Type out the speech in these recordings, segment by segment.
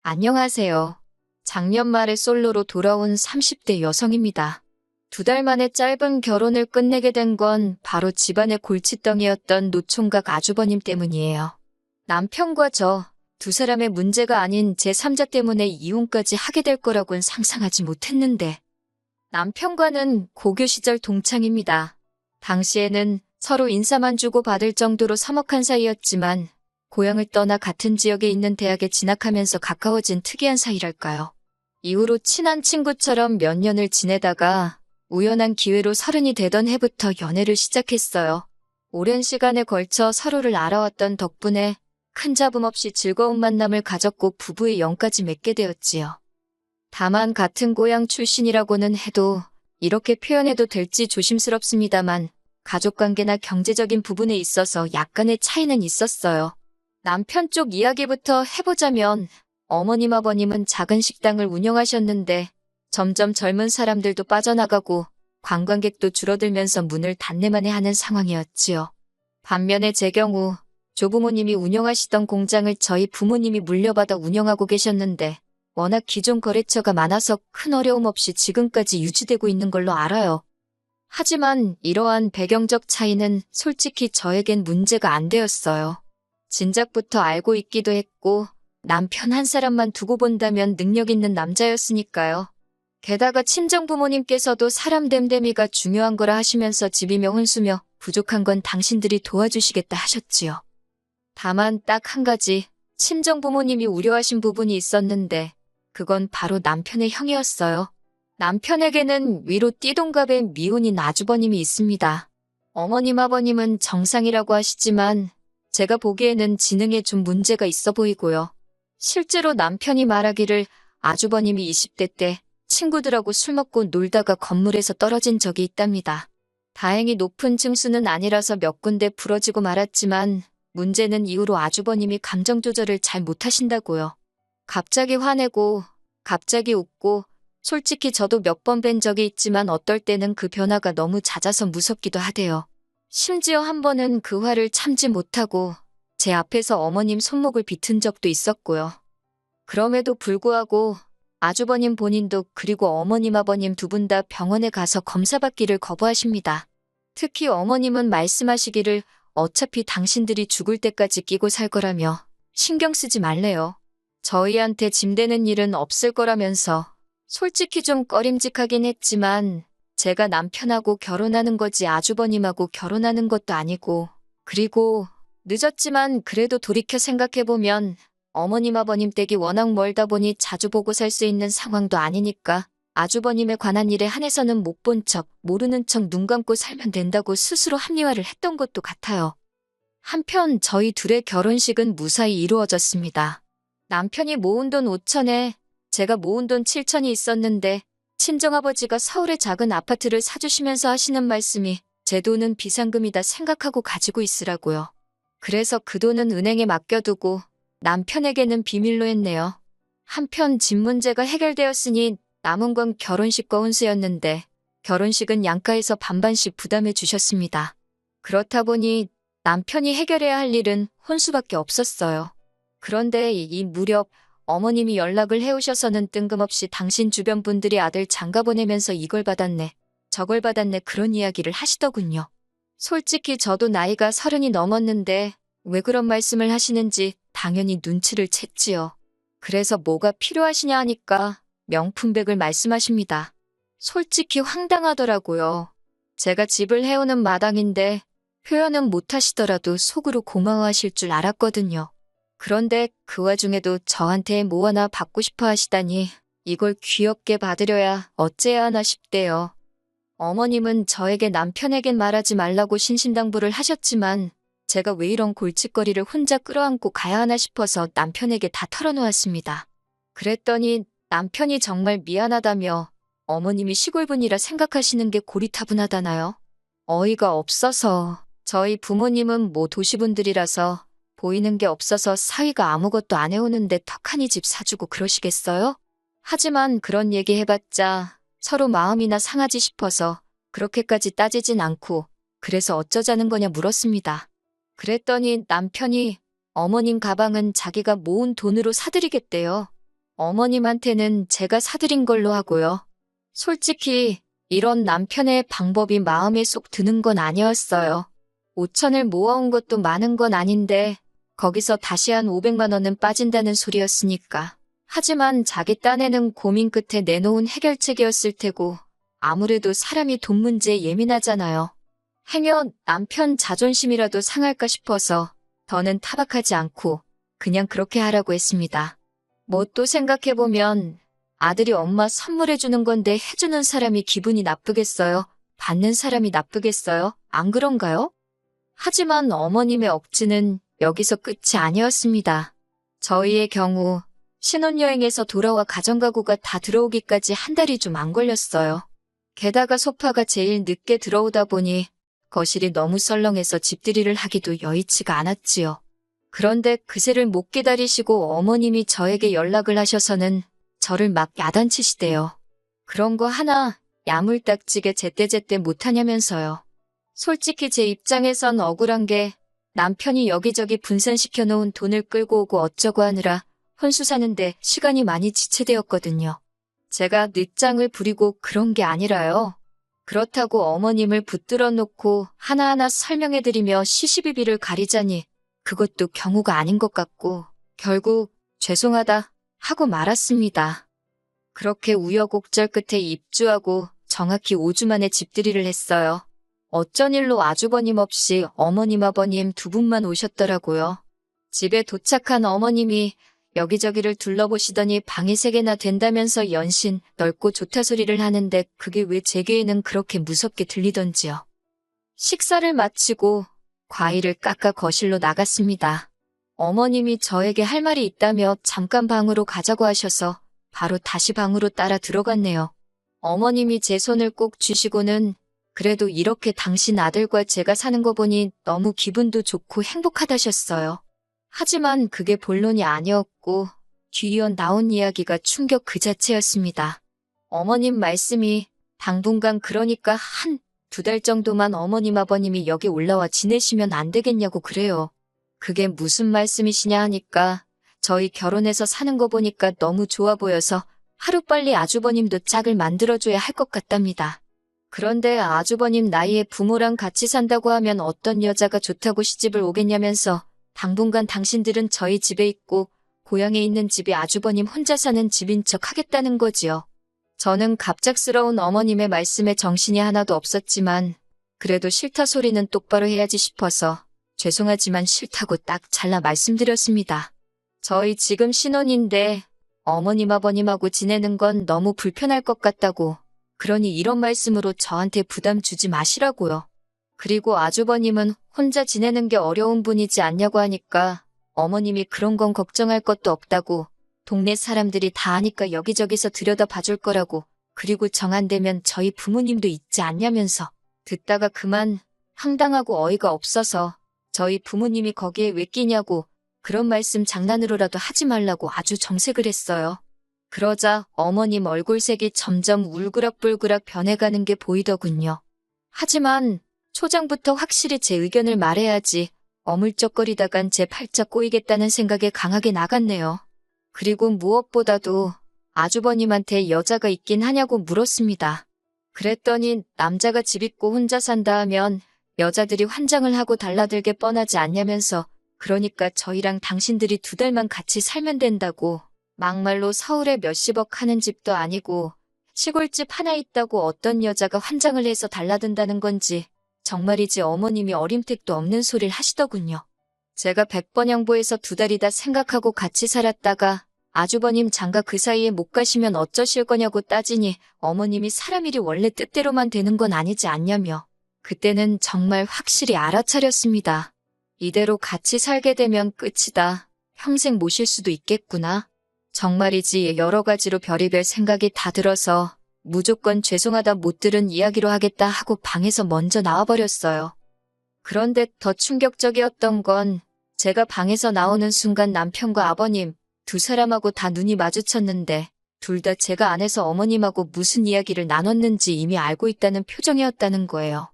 안녕하세요. 작년 말에 솔로로 돌아온 30대 여성입니다. 2달 만에 짧은 결혼을 끝내게 된 건 바로 집안의 골칫덩이였던 노총각 아주버님 때문이에요. 남편과 저, 두 사람의 문제가 아닌 제3자 때문에 이혼까지 하게 될 거라곤 상상하지 못했는데. 남편과는 고교 시절 동창입니다. 당시에는 서로 인사만 주고 받을 정도로 서먹한 사이였지만 고향을 떠나 같은 지역에 있는 대학에 진학하면서 가까워진 특이한 사이랄까요. 이후로 친한 친구처럼 몇 년을 지내다가 우연한 기회로 30이 되던 해부터 연애를 시작했어요. 오랜 시간에 걸쳐 서로를 알아왔던 덕분에 큰 잡음 없이 즐거운 만남을 가졌고 부부의 연까지 맺게 되었지요. 다만 같은 고향 출신이라고는 해도 이렇게 표현해도 될지 조심스럽습니다만 가족관계나 경제적인 부분에 있어서 약간의 차이는 있었어요. 남편 쪽 이야기부터 해보자면 어머님 아버님은 작은 식당을 운영하셨는데 점점 젊은 사람들도 빠져나가고 관광객도 줄어들면서 문을 닫네만에 하는 상황이었지요. 반면에 제 경우 조부모님이 운영하시던 공장을 저희 부모님이 물려받아 운영하고 계셨는데 워낙 기존 거래처가 많아서 큰 어려움 없이 지금까지 유지되고 있는 걸로 알아요. 하지만 이러한 배경적 차이는 솔직히 저에겐 문제가 안 되었어요. 진작부터 알고 있기도 했고 남편 한 사람만 두고 본다면 능력 있는 남자였으니까요. 게다가 친정부모님께서도 사람 됨됨이가 중요한 거라 하시면서 집이며 혼수며 부족한 건 당신들이 도와주시겠다 하셨지요. 다만 딱 한 가지 친정부모님이 우려하신 부분이 있었는데 그건 바로 남편의 형이었어요. 남편에게는 위로 띠동갑의 미혼인 아주버님이 있습니다. 어머님 아버님은 정상이라고 하시지만 제가 보기에는 지능에 좀 문제가 있어 보이고요. 실제로 남편이 말하기를 아주버님이 20대 때 친구들하고 술 먹고 놀다가 건물에서 떨어진 적이 있답니다. 다행히 높은 층수는 아니라서 몇 군데 부러지고 말았지만 문제는 이후로 아주버님이 감정 조절을 잘 못하신다고요. 갑자기 화내고 갑자기 웃고 솔직히 저도 몇 번 뵌 적이 있지만 어떨 때는 그 변화가 너무 잦아서 무섭기도 하대요. 심지어 한 번은 그 화를 참지 못하고 제 앞에서 어머님 손목을 비튼 적도 있었고요. 그럼에도 불구하고 아주버님 본인도 그리고 어머님 아버님 두 분 다 병원에 가서 검사받기를 거부하십니다. 특히 어머님은 말씀하시기를 어차피 당신들이 죽을 때까지 끼고 살 거라며 신경 쓰지 말래요. 저희한테 짐되는 일은 없을 거라면서 솔직히 좀 꺼림직하긴 했지만 제가 남편하고 결혼하는 거지 아주버님하고 결혼하는 것도 아니고 그리고 늦었지만 그래도 돌이켜 생각해보면 어머님 아버님 댁이 워낙 멀다 보니 자주 보고 살 수 있는 상황도 아니니까 아주버님에 관한 일에 한해서는 못 본 척 모르는 척 눈 감고 살면 된다고 스스로 합리화를 했던 것도 같아요. 한편 저희 둘의 결혼식은 무사히 이루어졌습니다. 남편이 모은 돈 5천에 제가 모은 돈 7천이 있었는데 친정아버지가 서울에 작은 아파트를 사주시면서 하시는 말씀이 제 돈은 비상금이다 생각하고 가지고 있으라고요. 그래서 그 돈은 은행에 맡겨두고 남편에게는 비밀로 했네요. 한편 집 문제가 해결되었으니 남은 건 결혼식과 혼수였는데 결혼식은 양가에서 반반씩 부담해 주셨습니다. 그렇다 보니 남편이 해결해야 할 일은 혼수밖에 없었어요. 그런데 이 무렵 어머님이 연락을 해오셔서는 뜬금없이 당신 주변 분들이 아들 장가 보내면서 이걸 받았네, 저걸 받았네 그런 이야기를 하시더군요. 솔직히 저도 나이가 30이 넘었는데 왜 그런 말씀을 하시는지 당연히 눈치를 챘지요. 그래서 뭐가 필요하시냐 하니까 명품백을 말씀하십니다. 솔직히 황당하더라고요. 제가 집을 해오는 마당인데 표현은 못하시더라도 속으로 고마워하실 줄 알았거든요. 그런데 그 와중에도 저한테 뭐 하나 받고 싶어 하시다니 이걸 귀엽게 받으려야 어째야 하나 싶대요. 어머님은 저에게 남편에겐 말하지 말라고 신신당부를 하셨지만 제가 왜 이런 골칫거리를 혼자 끌어안고 가야 하나 싶어서 남편에게 다 털어놓았습니다. 그랬더니 남편이 정말 미안하다며 어머님이 시골분이라 생각하시는 게 고리타분하다나요? 어이가 없어서 저희 부모님은 뭐 도시분들이라서 보이는 게 없어서 사위가 아무것도 안 해오는데 턱하니 집 사주고 그러시겠어요? 하지만 그런 얘기 해봤자 서로 마음이나 상하지 싶어서 그렇게까지 따지진 않고 그래서 어쩌자는 거냐 물었습니다. 그랬더니 남편이 어머님 가방은 자기가 모은 돈으로 사드리겠대요. 어머님한테는 제가 사드린 걸로 하고요. 솔직히 이런 남편의 방법이 마음에 쏙 드는 건 아니었어요. 5천을 모아온 것도 많은 건 아닌데 거기서 다시 한 500만 원은 빠진다는 소리였으니까. 하지만 자기 딴에는 고민 끝에 내놓은 해결책이었을 테고 아무래도 사람이 돈 문제에 예민하잖아요. 행여 남편 자존심이라도 상할까 싶어서 더는 타박하지 않고 그냥 그렇게 하라고 했습니다. 뭐 또 생각해보면 아들이 엄마 선물해주는 건데 해주는 사람이 기분이 나쁘겠어요? 받는 사람이 나쁘겠어요? 안 그런가요? 하지만 어머님의 억지는 여기서 끝이 아니었습니다. 저희의 경우 신혼여행에서 돌아와 가정가구가 다 들어오기까지 한 달이 좀 안 걸렸어요. 게다가 소파가 제일 늦게 들어오다 보니 거실이 너무 썰렁해서 집들이를 하기도 여의치가 않았지요. 그런데 그새를 못 기다리시고 어머님이 저에게 연락을 하셔서는 저를 막 야단치시대요. 그런 거 하나 야물딱지게 제때제때 못하냐면서요. 솔직히 제 입장에선 억울한 게 남편이 여기저기 분산시켜 놓은 돈을 끌고 오고 어쩌고 하느라 혼수 사는데 시간이 많이 지체되었거든요. 제가 늦장을 부리고 그런 게 아니라요. 그렇다고 어머님을 붙들어 놓고 하나하나 설명해드리며 시시비비를 가리자니 그것도 경우가 아닌 것 같고 결국 죄송하다 하고 말았습니다. 그렇게 우여곡절 끝에 입주하고 정확히 5주 만에 집들이를 했어요. 어쩐 일로 아주버님 없이 어머님 아버님 두 분만 오셨더라고요. 집에 도착한 어머님이 여기저기를 둘러보시더니 방이 3개나 된다면서 연신 넓고 좋다 소리를 하는데 그게 왜 제 귀에는 그렇게 무섭게 들리던지요. 식사를 마치고 과일을 깎아 거실로 나갔습니다. 어머님이 저에게 할 말이 있다며 잠깐 방으로 가자고 하셔서 바로 다시 방으로 따라 들어갔네요. 어머님이 제 손을 꼭 쥐시고는 그래도 이렇게 당신 아들과 제가 사는 거 보니 너무 기분도 좋고 행복하다셨어요. 하지만 그게 본론이 아니었고 뒤이어 나온 이야기가 충격 그 자체였습니다. 어머님 말씀이 당분간 그러니까 한 2달 정도만 어머님 아버님이 여기 올라와 지내시면 안 되겠냐고 그래요. 그게 무슨 말씀이시냐 하니까 저희 결혼해서 사는 거 보니까 너무 좋아 보여서 하루빨리 아주버님도 짝을 만들어줘야 할 것 같답니다. 그런데 아주버님 나이에 부모랑 같이 산다고 하면 어떤 여자가 좋다고 시집을 오겠냐면서 당분간 당신들은 저희 집에 있고 고향에 있는 집이 아주버님 혼자 사는 집인 척 하겠다는 거지요. 저는 갑작스러운 어머님의 말씀에 정신이 하나도 없었지만 그래도 싫다 소리는 똑바로 해야지 싶어서 죄송하지만 싫다고 딱 잘라 말씀드렸습니다. 저희 지금 신혼인데 어머님 아버님하고 지내는 건 너무 불편할 것 같다고 그러니 이런 말씀으로 저한테 부담 주지 마시라고요. 그리고 아주버님은 혼자 지내는 게 어려운 분이지 않냐고 하니까 어머님이 그런 건 걱정할 것도 없다고 동네 사람들이 다 아니까 여기저기서 들여다 봐줄 거라고 그리고 정 안 되면 저희 부모님도 있지 않냐면서 듣다가 그만 황당하고 어이가 없어서 저희 부모님이 거기에 왜 끼냐고 그런 말씀 장난으로라도 하지 말라고 아주 정색을 했어요. 그러자 어머님 얼굴색이 점점 울그락불그락 변해가는 게 보이더군요. 하지만 초장부터 확실히 제 의견을 말해야지 어물쩍거리다간 제 팔자 꼬이겠다는 생각에 강하게 나갔네요. 그리고 무엇보다도 아주버님한테 여자가 있긴 하냐고 물었습니다. 그랬더니 남자가 집 있고 혼자 산다 하면 여자들이 환장을 하고 달라들게 뻔하지 않냐면서 그러니까 저희랑 당신들이 2달만 같이 살면 된다고 막말로 서울에 몇십억 하는 집도 아니고 시골집 하나 있다고 어떤 여자가 환장을 해서 달라든다는 건지 정말이지 어머님이 어림택도 없는 소리를 하시더군요. 제가 100번 양보해서 2달이다 생각하고 같이 살았다가 아주버님 장가 그 사이에 못 가시면 어쩌실 거냐고 따지니 어머님이 사람 일이 원래 뜻대로만 되는 건 아니지 않냐며 그때는 정말 확실히 알아차렸습니다. 이대로 같이 살게 되면 끝이다. 평생 모실 수도 있겠구나. 정말이지 여러 가지로 별의별 생각이 다 들어서 무조건 죄송하다 못 들은 이야기로 하겠다 하고 방에서 먼저 나와버렸어요. 그런데 더 충격적이었던 건 제가 방에서 나오는 순간 남편과 아버님 두 사람하고 다 눈이 마주쳤는데 둘 다 제가 안에서 어머님하고 무슨 이야기를 나눴는지 이미 알고 있다는 표정이었다는 거예요.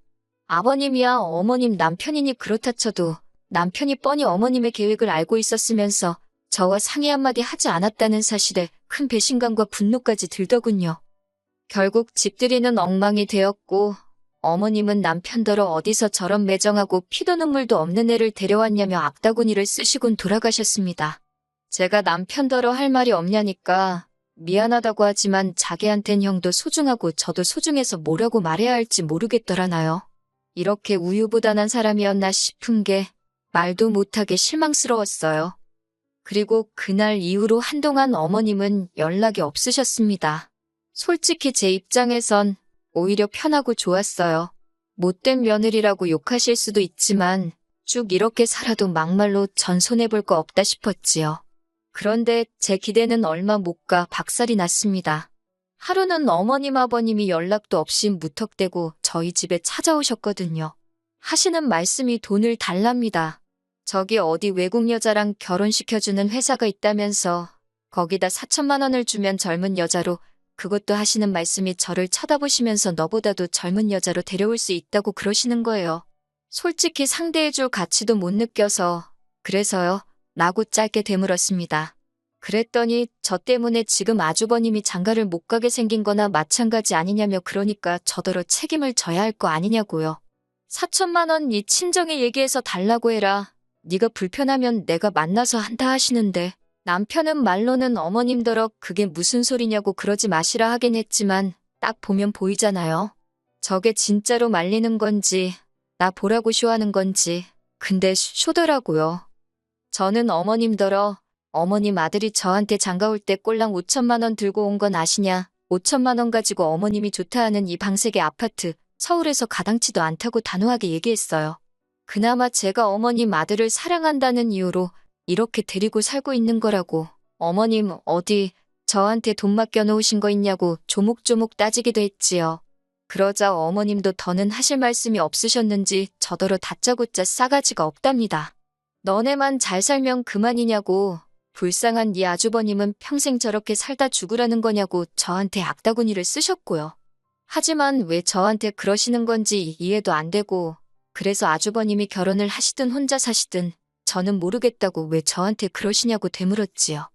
아버님이야 어머님 남편이니 그렇다 쳐도 남편이 뻔히 어머님의 계획을 알고 있었으면서 저와 상의 한마디 하지 않았다는 사실에 큰 배신감과 분노까지 들더군요. 결국 집들이는 엉망이 되었고 어머님은 남편더러 어디서 저런 매정하고 피도 눈물도 없는 애를 데려왔냐며 악다구니를 쓰시곤 돌아가셨습니다. 제가 남편더러 할 말이 없냐니까 미안하다고 하지만 자기한텐 형도 소중하고 저도 소중해서 뭐라고 말해야 할지 모르겠더라나요. 이렇게 우유부단한 사람이었나 싶은 게 말도 못하게 실망스러웠어요. 그리고 그날 이후로 한동안 어머님은 연락이 없으셨습니다. 솔직히 제 입장에선 오히려 편하고 좋았어요. 못된 며느리라고 욕하실 수도 있지만 쭉 이렇게 살아도 막말로 전 손해볼 거 없다 싶었지요. 그런데 제 기대는 얼마 못 가 박살이 났습니다. 하루는 어머님 아버님이 연락도 없이 무턱대고 저희 집에 찾아오셨거든요. 하시는 말씀이 돈을 달랍니다. 저기 어디 외국 여자랑 결혼시켜주는 회사가 있다면서 거기다 4천만 원을 주면 젊은 여자로, 그것도 하시는 말씀이 저를 쳐다보시면서 너보다도 젊은 여자로 데려올 수 있다고 그러시는 거예요. 솔직히 상대해줄 가치도 못 느껴서 그래서요 라고 짧게 되물었습니다. 그랬더니 저 때문에 지금 아주버님이 장가를 못 가게 생긴 거나 마찬가지 아니냐며 그러니까 저더러 책임을 져야 할 거 아니냐고요. 4천만 원 네 친정에 얘기해서 달라고 해라. 네가 불편하면 내가 만나서 한다 하시는데 남편은 말로는 어머님더러 그게 무슨 소리냐고 그러지 마시라 하긴 했지만 딱 보면 보이잖아요. 저게 진짜로 말리는 건지 나 보라고 쇼하는 건지. 근데 쇼더라고요. 저는 어머님더러 어머님 아들이 저한테 장가 올 때 꼴랑 5천만 원 들고 온 건 아시냐. 5천만 원 가지고 어머님이 좋다 하는 이 방색의 아파트 서울에서 가당치도 않다고 단호하게 얘기했어요. 그나마 제가 어머님 아들을 사랑한다는 이유로 이렇게 데리고 살고 있는 거라고. 어머님 어디 저한테 돈 맡겨 놓으신 거 있냐고 조목조목 따지기도 했지요. 그러자 어머님도 더는 하실 말씀이 없으셨는지 저더러 다짜고짜 싸가지가 없답니다. 너네만 잘 살면 그만이냐고. 불쌍한 네 아주버님은 평생 저렇게 살다 죽으라는 거냐고 저한테 악다구니를 쓰셨고요. 하지만 왜 저한테 그러시는 건지 이해도 안 되고, 그래서 아주버님이 결혼을 하시든 혼자 사시든 저는 모르겠다고 왜 저한테 그러시냐고 되물었지요.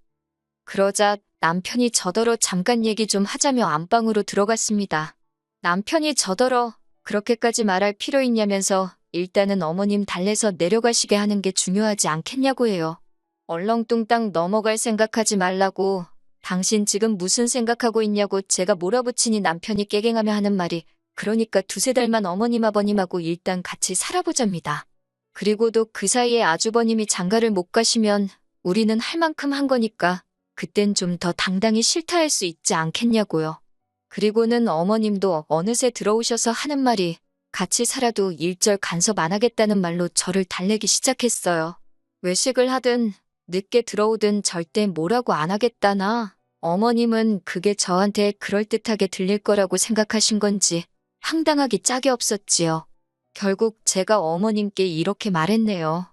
그러자 남편이 저더러 잠깐 얘기 좀 하자며 안방으로 들어갔습니다. 남편이 저더러 그렇게까지 말할 필요 있냐면서 일단은 어머님 달래서 내려가시게 하는 게 중요하지 않겠냐고 해요. 얼렁뚱땅 넘어갈 생각하지 말라고. 당신 지금 무슨 생각하고 있냐고 제가 몰아붙이니 남편이 깨갱하며 하는 말이 그러니까 두세 달만 어머님 아버님하고 일단 같이 살아보자입니다. 그리고도 그 사이에 아주버님이 장가를 못 가시면 우리는 할 만큼 한 거니까 그땐 좀 더 당당히 싫다 할 수 있지 않겠냐고요. 그리고는 어머님도 어느새 들어오셔서 하는 말이 같이 살아도 일절 간섭 안 하겠다는 말로 저를 달래기 시작했어요. 외식을 하든 늦게 들어오든 절대 뭐라고 안 하겠다나. 어머님은 그게 저한테 그럴듯하게 들릴 거라고 생각하신 건지 황당하기 짝이 없었지요. 결국 제가 어머님께 이렇게 말했네요.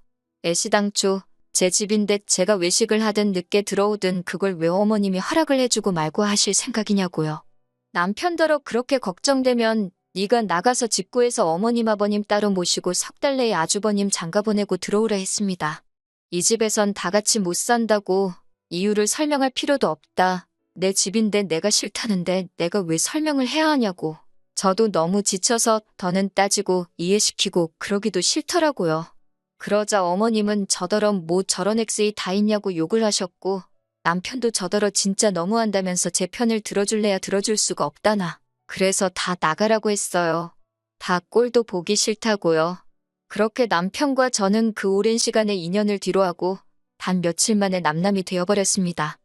애시당초 제 집인데 제가 외식을 하든 늦게 들어오든 그걸 왜 어머님이 허락을 해주고 말고 하실 생각이냐고요. 남편더러 그렇게 걱정되면 네가 나가서 집 구해서 어머님 아버님 따로 모시고 석 달 내에 아주버님 장가 보내고 들어오라 했습니다. 이 집에선 다 같이 못 산다고. 이유를 설명할 필요도 없다. 내 집인데 내가 싫다는데 내가 왜 설명을 해야 하냐고. 저도 너무 지쳐서 더는 따지고 이해시키고 그러기도 싫더라고요. 그러자 어머님은 저더러 뭐 저런 엑스이 다 있냐고 욕을 하셨고, 남편도 저더러 진짜 너무한다면서 제 편을 들어줄래야 들어줄 수가 없다나. 그래서 다 나가라고 했어요. 다 꼴도 보기 싫다고요. 그렇게 남편과 저는 그 오랜 시간의 인연을 뒤로하고 단 며칠 만에 남남이 되어버렸습니다.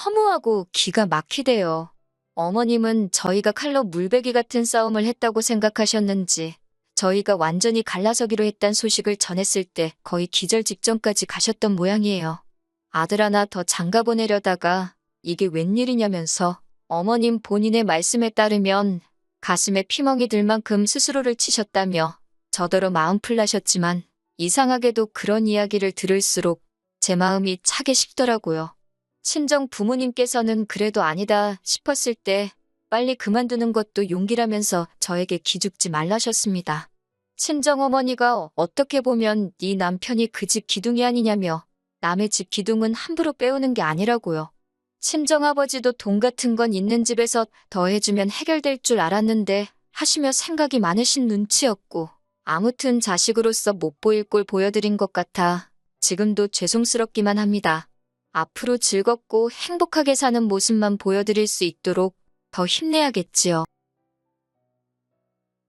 허무하고 기가 막히대요. 어머님은 저희가 칼로 물베기 같은 싸움을 했다고 생각하셨는지 저희가 완전히 갈라서기로 했단 소식을 전했을 때 거의 기절 직전까지 가셨던 모양이에요. 아들 하나 더 장가 보내려다가 이게 웬일이냐면서 어머님 본인의 말씀에 따르면 가슴에 피멍이 들 만큼 스스로를 치셨다며 저더러 마음 풀나셨지만 이상하게도 그런 이야기를 들을수록 제 마음이 차게 식더라고요. 친정 부모님께서는 그래도 아니다 싶었을 때 빨리 그만두는 것도 용기라면서 저에게 기죽지 말라셨습니다. 친정어머니가 어떻게 보면 네 남편이 그 집 기둥이 아니냐며 남의 집 기둥은 함부로 빼오는 게 아니라고요. 친정아버지도 돈 같은 건 있는 집에서 더해주면 해결될 줄 알았는데 하시며 생각이 많으신 눈치였고, 아무튼 자식으로서 못 보일 꼴 보여드린 것 같아 지금도 죄송스럽기만 합니다. 앞으로 즐겁고 행복하게 사는 모습만 보여드릴 수 있도록 더 힘내야겠지요.